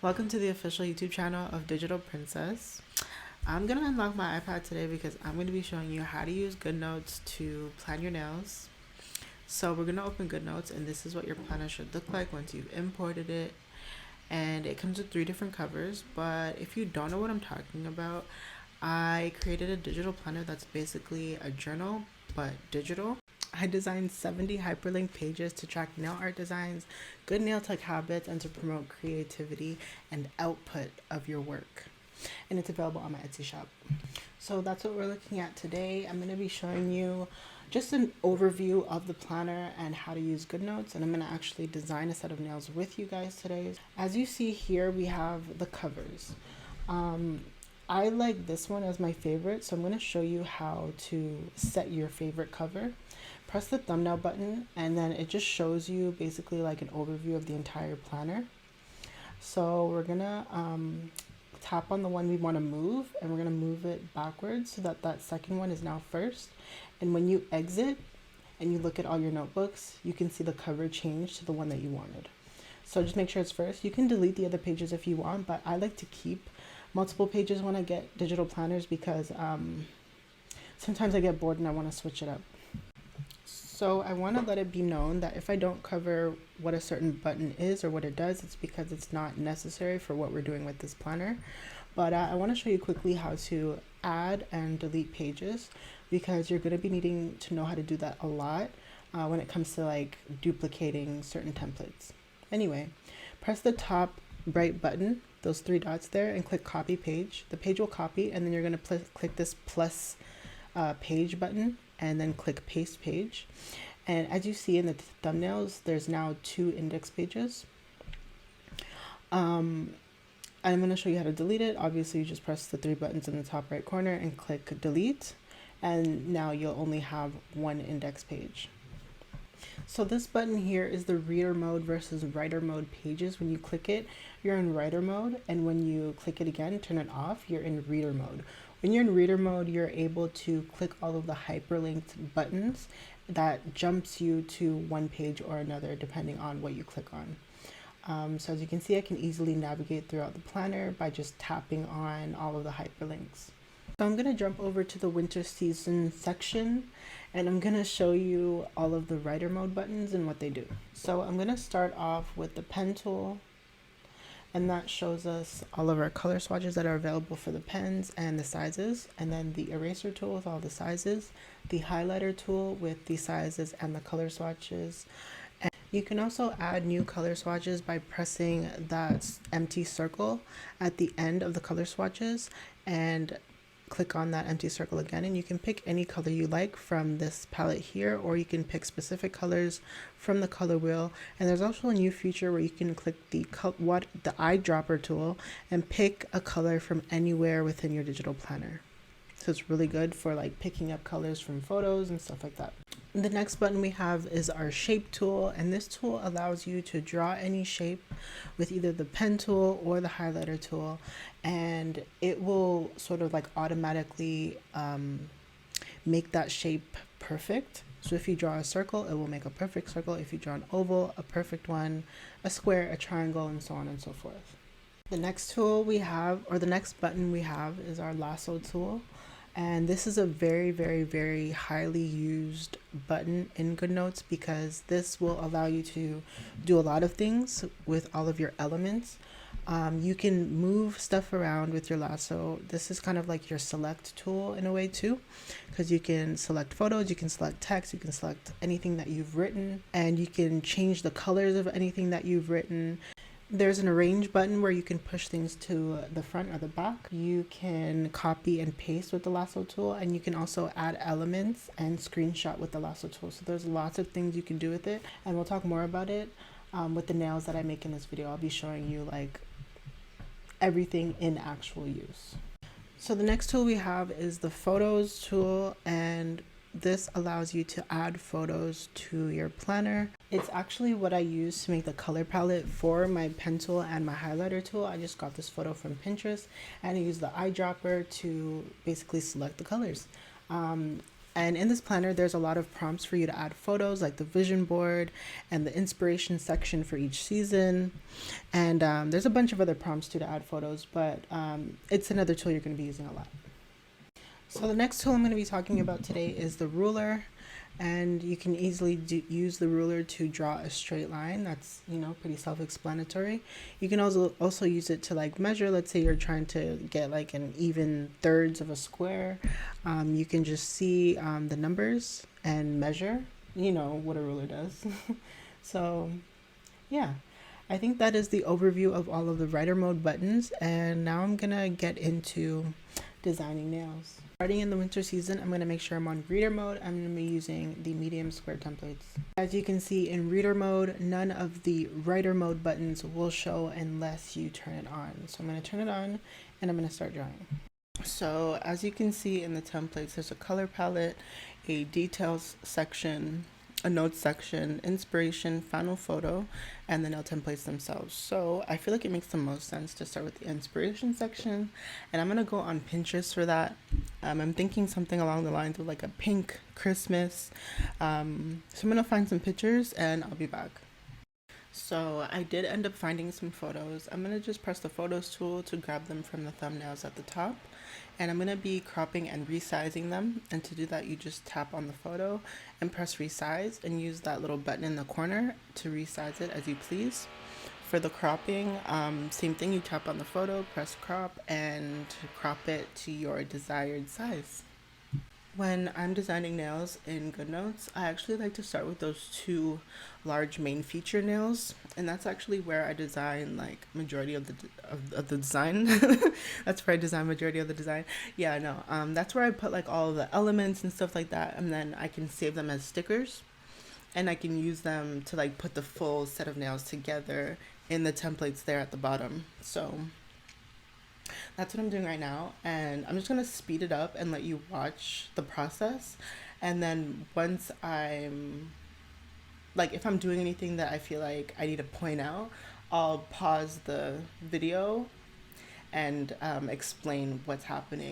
Welcome to the official YouTube channel of Digital Princess. I'm going to unlock my iPad today because I'm going to be showing you how to use Goodnotes to plan your nails. So we're going to open Goodnotes, and this is what your planner should look like once you've imported it. And it comes with 3 different covers, but if you don't know what I'm talking about, I created a digital planner that's basically a journal but digital. I designed 70 hyperlink pages to track nail art designs, good nail tech habits, and to promote creativity and output of your work. And it's available on my Etsy shop. So that's what we're looking at today. I'm going to be showing you just an overview of the planner and how to use Goodnotes. And I'm going to actually design a set of nails with you guys today. As you see here, we have the covers. I like this one as my favorite, so I'm going to show you how to set your favorite cover. Press the thumbnail button, and then it just shows you basically like an overview of the entire planner. So we're gonna tap on the one we want to move, and we're gonna move it backwards so that that second one is now first. And when you exit and you look at all your notebooks, you can see the cover change to the one that you wanted. So just make sure it's first. You can delete the other pages if you want, but I like to keep multiple pages when I get digital planners because sometimes I get bored and I want to switch it up. So I want to let it be known that if I don't cover what a certain button is or what it does, it's because it's not necessary for what we're doing with this planner. But I want to show you quickly how to add and delete pages, because you're going to be needing to know how to do that a lot when it comes to like duplicating certain templates. Anyway, press the top right button, those 3 dots there, and click copy page. The page will copy, and then you're going to click this plus page button, and then click paste page. And as you see in the thumbnails, there's now 2 index pages. I'm going to show you how to delete it. Obviously, you just press the 3 buttons in the top right corner and click delete, and now you'll only have 1 index page. So this button here is the reader mode versus writer mode pages. When you click it, you're in writer mode, and when you click it again, turn it off, you're in reader mode. When you're in reader mode, you're able to click all of the hyperlinked buttons that jumps you to one page or another depending on what you click on. So as you can see, I can easily navigate throughout the planner by just tapping on all of the hyperlinks. So I'm going to jump over to the winter season section, and I'm going to show you all of the writer mode buttons and what they do. So I'm going to start off with the pen tool, and that shows us all of our color swatches that are available for the pens and the sizes, and then the eraser tool with all the sizes, the highlighter tool with the sizes and the color swatches. And you can also add new color swatches by pressing that empty circle at the end of the color swatches and click on that empty circle again, and you can pick any color you like from this palette here, or you can pick specific colors from the color wheel. And there's also a new feature where you can click the eyedropper tool and pick a color from anywhere within your digital planner. So it's really good for like picking up colors from photos and stuff like that. The next button we have is our shape tool, and this tool allows you to draw any shape with either the pen tool or the highlighter tool, and it will sort of like automatically make that shape perfect. So if you draw a circle, it will make a perfect circle. If you draw an oval, a perfect one, a square, a triangle, and so on and so forth. The next tool we have, or the next button we have, is our lasso tool. And this is a very, very, very highly used button in Goodnotes because this will allow you to do a lot of things with all of your elements. You can move stuff around with your lasso. This is kind of like your select tool in a way too, because you can select photos, you can select text, you can select anything that you've written, and you can change the colors of anything that you've written. There's an arrange button where you can push things to the front or the back. You can copy and paste with the lasso tool, and you can also add elements and screenshot with the lasso tool. So there's lots of things you can do with it, and we'll talk more about it with the nails that I make in this video. I'll be showing you like everything in actual use. So the next tool we have is the photos tool, and this allows you to add photos to your planner. It's actually what I use to make the color palette for my pen tool and my highlighter tool. I just got this photo from Pinterest, and I use the eyedropper to basically select the colors. And in this planner, there's a lot of prompts for you to add photos, like the vision board and the inspiration section for each season. And there's a bunch of other prompts too to add photos, but it's another tool you're going to be using a lot. So the next tool I'm going to be talking about today is the ruler. And you can easily use the ruler to draw a straight line. That's, pretty self-explanatory. You can also use it to like measure. Let's say you're trying to get like an even thirds of a square. You can just see the numbers and measure, what a ruler does. So yeah, I think that is the overview of all of the writer mode buttons. And now I'm gonna get into designing nails. Starting in the winter season, I'm going to make sure I'm on reader mode. I'm going to be using the medium square templates. As you can see in reader mode, none of the writer mode buttons will show unless you turn it on. So I'm going to turn it on and I'm going to start drawing. So as you can see in the templates, there's a color palette, a details section, a notes section, inspiration, final photo, and the nail templates themselves. So I feel like it makes the most sense to start with the inspiration section, and I'm gonna go on Pinterest for that. I'm thinking something along the lines of like a pink Christmas. So I'm gonna find some pictures and I'll be back. So I did end up finding some photos. I'm gonna just press the photos tool to grab them from the thumbnails at the top. And I'm gonna be cropping and resizing them. And to do that, you just tap on the photo and press resize and use that little button in the corner to resize it as you please. For the cropping, same thing, you tap on the photo, press crop, and crop it to your desired size. When I'm designing nails in Goodnotes, I actually like to start with those two large main feature nails, and that's actually where I design like majority of the design. That's where I design majority of the design. Yeah, no, that's where I put like all of the elements and stuff like that, and then I can save them as stickers, and I can use them to like put the full set of nails together in the templates there at the bottom. So that's what I'm doing right now, and I'm just gonna speed it up and let you watch the process. And then once I'm like, if I'm doing anything that I feel like I need to point out, I'll pause the video and explain what's happening.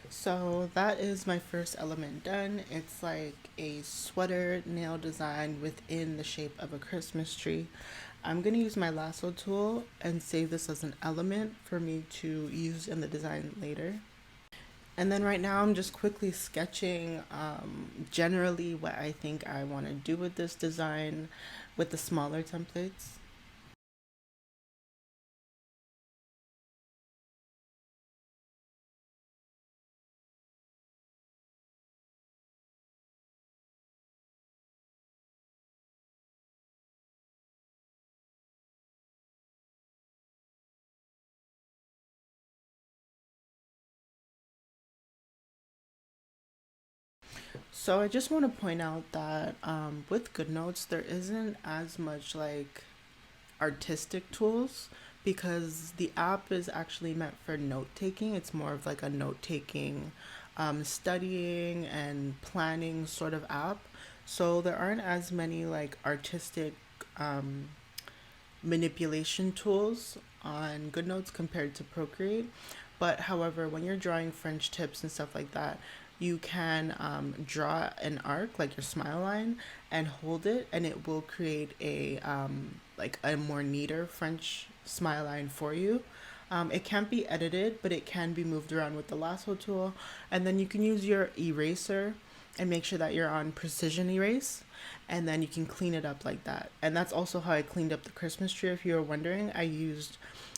So that is my first element done. It's like a sweater nail design within the shape of a Christmas tree. I'm going to use my lasso tool and save this as an element for me to use in the design later. And then right now I'm just quickly sketching generally what I think I want to do with this design with the smaller templates. So I just want to point out that with Goodnotes, there isn't as much like artistic tools because the app is actually meant for note taking. It's more of like a note taking, studying, and planning sort of app. So there aren't as many like artistic um, manipulation tools on Goodnotes compared to Procreate. But however, when you're drawing French tips and stuff like that, you can draw an arc like your smile line and hold it, and it will create a like a more neater French smile line for you. It can't be edited, but it can be moved around with the lasso tool. And then you can use your eraser and make sure that you're on precision erase. And then you can clean it up like that. And that's also how I cleaned up the Christmas tree. If you were wondering, I used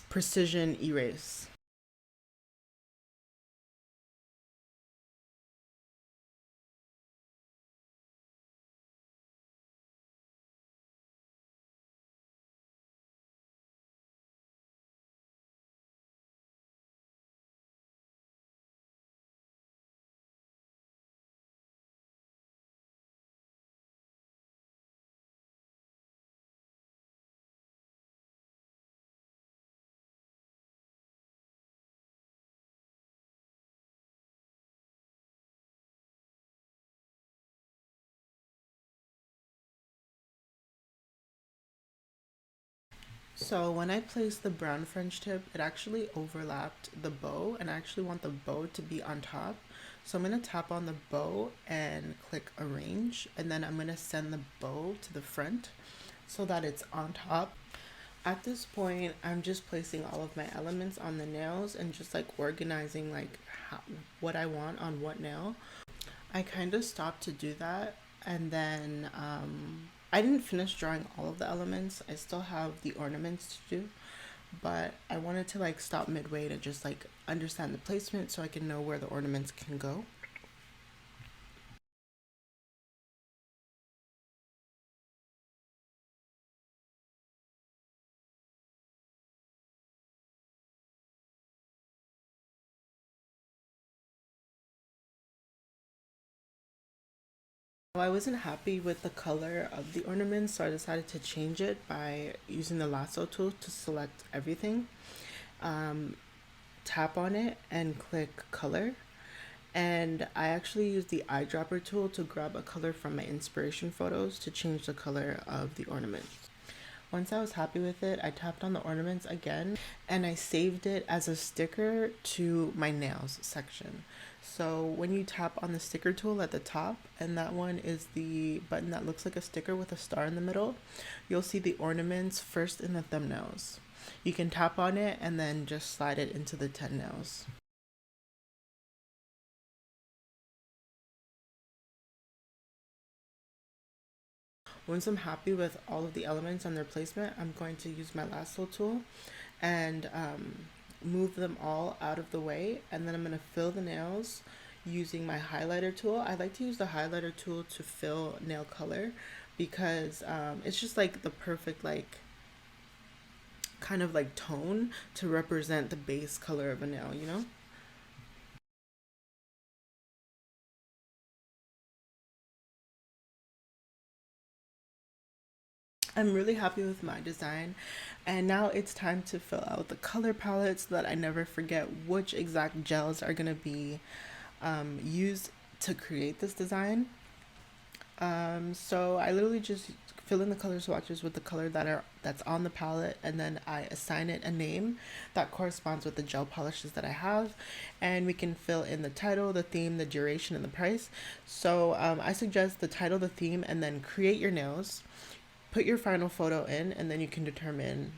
precision erase. So when I placed the brown French tip, it actually overlapped the bow, and I actually want the bow to be on top. So I'm going to tap on the bow and click arrange, and then I'm going to send the bow to the front so that it's on top. At this point, I'm just placing all of my elements on the nails and just like organizing like what I want on what nail. I kind of stopped to do that, and then I didn't finish drawing all of the elements. I still have the ornaments to do, but I wanted to like stop midway to just like understand the placement so I can know where the ornaments can go. I wasn't happy with the color of the ornaments, so I decided to change it by using the lasso tool to select everything. Tap on it and click color. And I actually used the eyedropper tool to grab a color from my inspiration photos to change the color of the ornaments. Once I was happy with it, I tapped on the ornaments again and I saved it as a sticker to my nails section. So when you tap on the sticker tool at the top, and that one is the button that looks like a sticker with a star in the middle, you'll see the ornaments first in the thumbnails. You can tap on it and then just slide it into the 10 nails. Once I'm happy with all of the elements and their placement, I'm going to use my lasso tool and move them all out of the way. And then I'm going to fill the nails using my highlighter tool. I like to use the highlighter tool to fill nail color because it's just like the perfect like kind of like tone to represent the base color of a nail, you know? I'm really happy with my design, and now it's time to fill out the color palette so that I never forget which exact gels are going to be used to create this design. So I literally just fill in the color swatches with the color that's on the palette, and then I assign it a name that corresponds with the gel polishes that I have, and we can fill in the title, the theme, the duration, and the price. So I suggest the title, the theme, and then create your nails. Put your final photo in, and then you can determine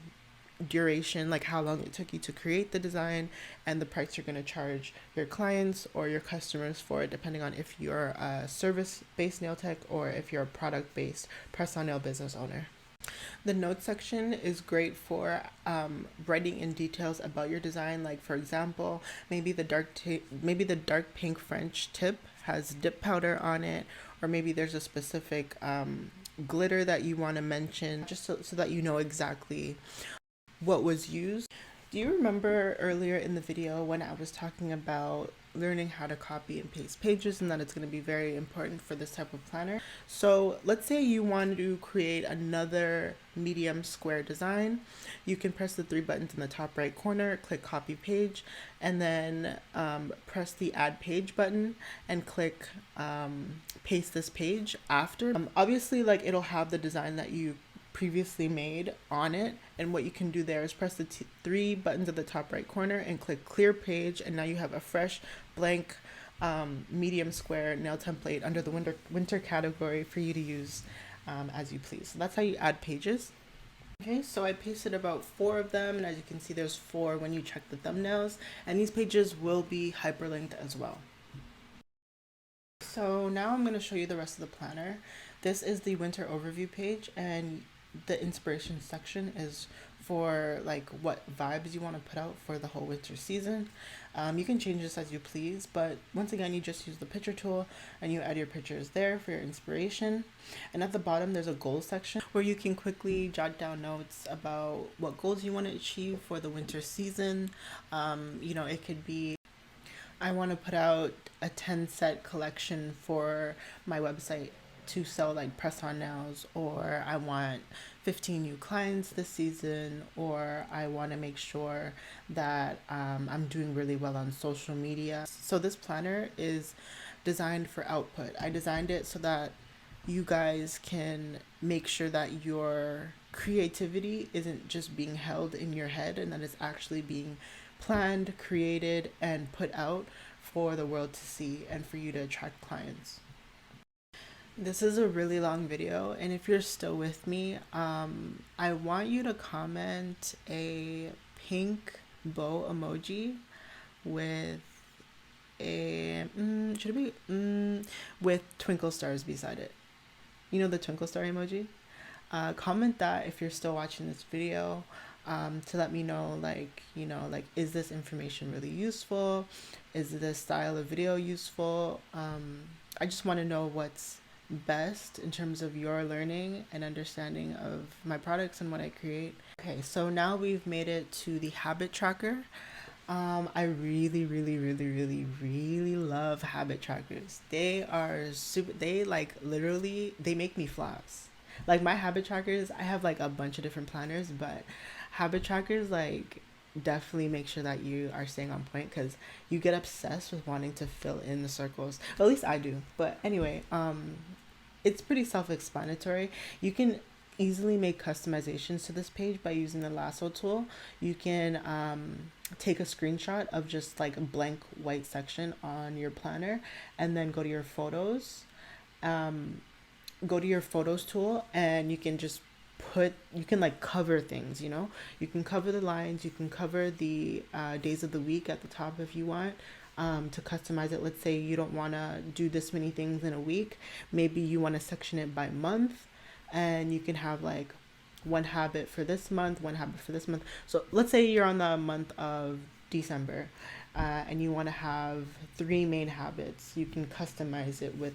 duration, like how long it took you to create the design, and the price you're going to charge your clients or your customers for it, depending on if you're a service-based nail tech or if you're a product-based press-on nail business owner. The notes section is great for writing in details about your design. Like for example, maybe the dark pink French tip has dip powder on it, or maybe there's a specific glitter that you want to mention, just so that you know exactly what was used. Do you remember earlier in the video when I was talking about learning how to copy and paste pages, and that it's going to be very important for this type of planner? So let's say you want to create another medium square design. You can press the three buttons in the top right corner, click copy page, and then press the add page button and click paste this page after. Obviously, like it'll have the design that you previously made on it. And what you can do there is press the three buttons at the top right corner and click clear page, and now you have a fresh blank medium square nail template under the winter category for you to use as you please. So that's how you add pages. Okay, so I pasted about 4 of them, and as you can see there's 4 when you check the thumbnails, and these pages will be hyperlinked as well. So now I'm going to show you the rest of the planner. This is the winter overview page, and the inspiration section is for like what vibes you want to put out for the whole winter season. You can change this as you please, but once again you just use the picture tool and you add your pictures there for your inspiration. And at the bottom there's a goals section where you can quickly jot down notes about what goals you want to achieve for the winter season. You know, it could be, I want to put out a 10 set collection for my website to sell like press-on nails, or I want 15 new clients this season, or I want to make sure that I'm doing really well on social media. So this planner is designed for output. I designed it so that you guys can make sure that your creativity isn't just being held in your head, and that it's actually being planned, created, and put out for the world to see and for you to attract clients. This is a really long video, and if you're still with me, I want you to comment a pink bow emoji with a should it be with twinkle stars beside it. You know, the twinkle star emoji. Comment that if you're still watching this video, to let me know, like, you know, like, is this information really useful? Is this style of video useful? I just want to know what's best in terms of your learning and understanding of my products and what I create. Okay, so now we've made it to the habit tracker. I really love habit trackers. They are super, they like literally, they make me floss. Like my habit trackers, I have like a bunch of different planners, but habit trackers like definitely make sure that you are staying on point, because you get obsessed with wanting to fill in the circles. At least I do. But anyway, it's pretty self-explanatory. You can easily make customizations to this page by using the lasso tool. You can take a screenshot of just like a blank white section on your planner, and then go to your photos. Go to your photos tool, and you can just you can like cover things, you know, you can cover the lines, you can cover the days of the week at the top if you want to customize it. Let's say you don't want to do this many things in a week, maybe you want to section it by month, and you can have like one habit for this month, one habit for this month. So let's say you're on the month of December, and you want to have 3 main habits. You can customize it with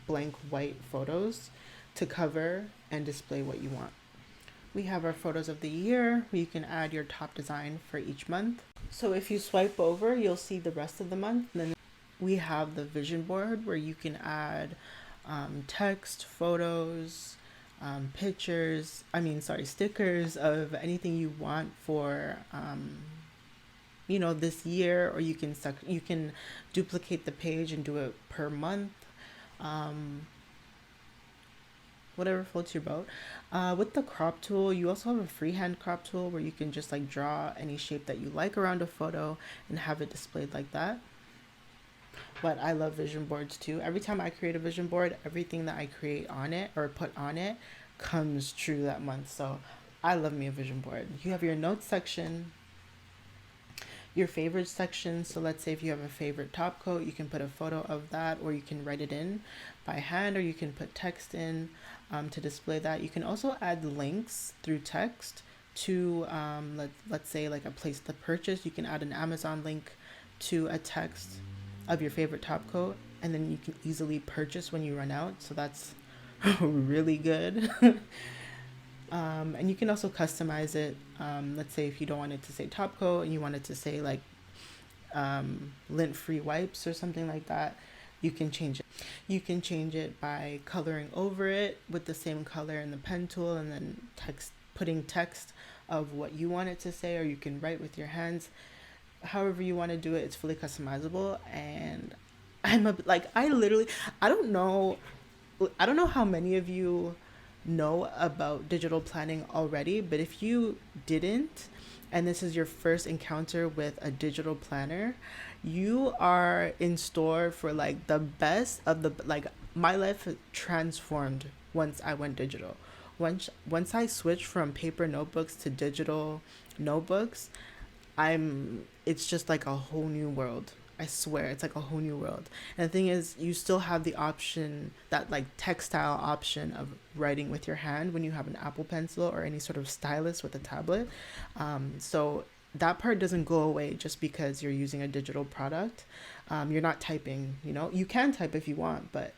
blank white photos to cover and display what you want. We have our photos of the year, where you can add your top design for each month. So if you swipe over, you'll see the rest of the month. And then we have the vision board, where you can add text, photos, stickers of anything you want for you know, this year, or you can duplicate the page and do it per month. Whatever floats your boat. With the crop tool, you also have a freehand crop tool where you can just like draw any shape that you like around a photo and have it displayed like that. But I love vision boards too. Every time I create a vision board, everything that I create on it or put on it comes true that month. So I love me a vision board. You have your notes section, your favorite section. So let's say if you have a favorite top coat, you can put a photo of that, or you can write it in by hand, or you can put text in to display that. You can also add links through text to let's say like a place to purchase. You can add an Amazon link to a text of your favorite top coat, and then you can easily purchase when you run out. So that's really good. And you can also customize it. Let's say if you don't want it to say top coat and you want it to say like lint-free wipes or something like that, you can change it. You can change it by coloring over it with the same color in the pen tool, and then putting text of what you want it to say, or you can write with your hands. However you want to do it, it's fully customizable. And I don't know how many of you know about digital planning already, but if you didn't, and this is your first encounter with a digital planner, you are in store for like the best of the like my life transformed once I went digital. Once I switched from paper notebooks to digital notebooks, it's just like a whole new world. I swear, it's like a whole new world. And the thing is, you still have the option, that like textile option of writing with your hand when you have an Apple Pencil or any sort of stylus with a tablet. So that part doesn't go away just because you're using a digital product. You're not typing, you can type if you want, but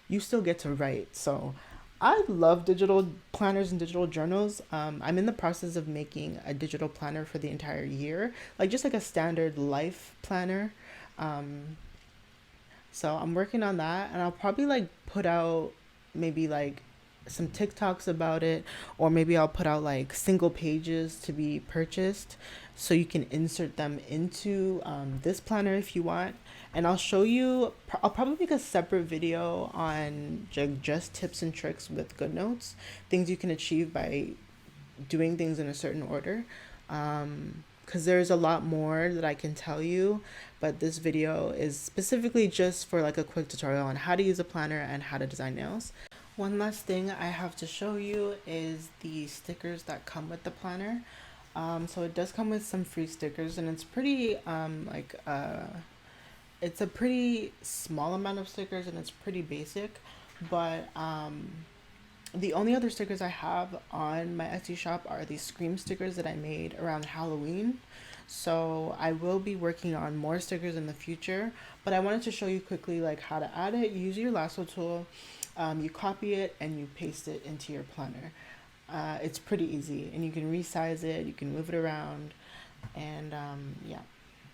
you still get to write. So I love digital planners and digital journals. I'm in the process of making a digital planner for the entire year, like just like a standard life planner. Um, so I'm working on that, and I'll probably like put out maybe like some TikToks about it, or maybe I'll put out like single pages to be purchased so you can insert them into this planner if you want. And I'll show you, I'll probably make a separate video on just tips and tricks with Goodnotes, things you can achieve by doing things in a certain order. Because there's a lot more that I can tell you, but this video is specifically just for like a quick tutorial on how to use a planner and how to design nails. One last thing I have to show you is the stickers that come with the planner. So it does come with some free stickers, and it's pretty it's a pretty small amount of stickers, and it's pretty basic, but the only other stickers I have on my Etsy shop are these Scream stickers that I made around Halloween. So I will be working on more stickers in the future, but I wanted to show you quickly like how to add it. You use your lasso tool, you copy it and you paste it into your planner. It's pretty easy, and you can resize it, you can move it around, and yeah.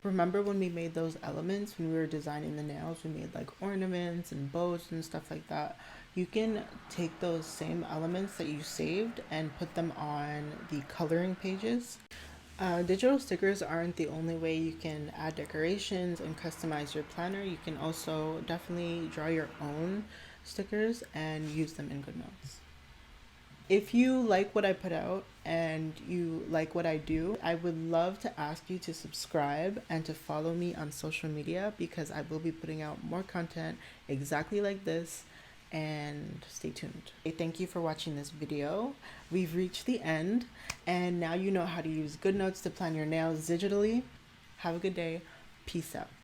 Remember when we made those elements, when we were designing the nails, we made like ornaments and bows and stuff like that. You can take those same elements that you saved and put them on the coloring pages. Digital stickers aren't the only way you can add decorations and customize your planner. You can also definitely draw your own stickers and use them in Goodnotes. If you like what I put out and you like what I do, I would love to ask you to subscribe and to follow me on social media, because I will be putting out more content exactly like this, and stay tuned. Thank you for watching this video. We've reached the end, and now you know how to use Goodnotes to plan your nails digitally. Have a good day. Peace out.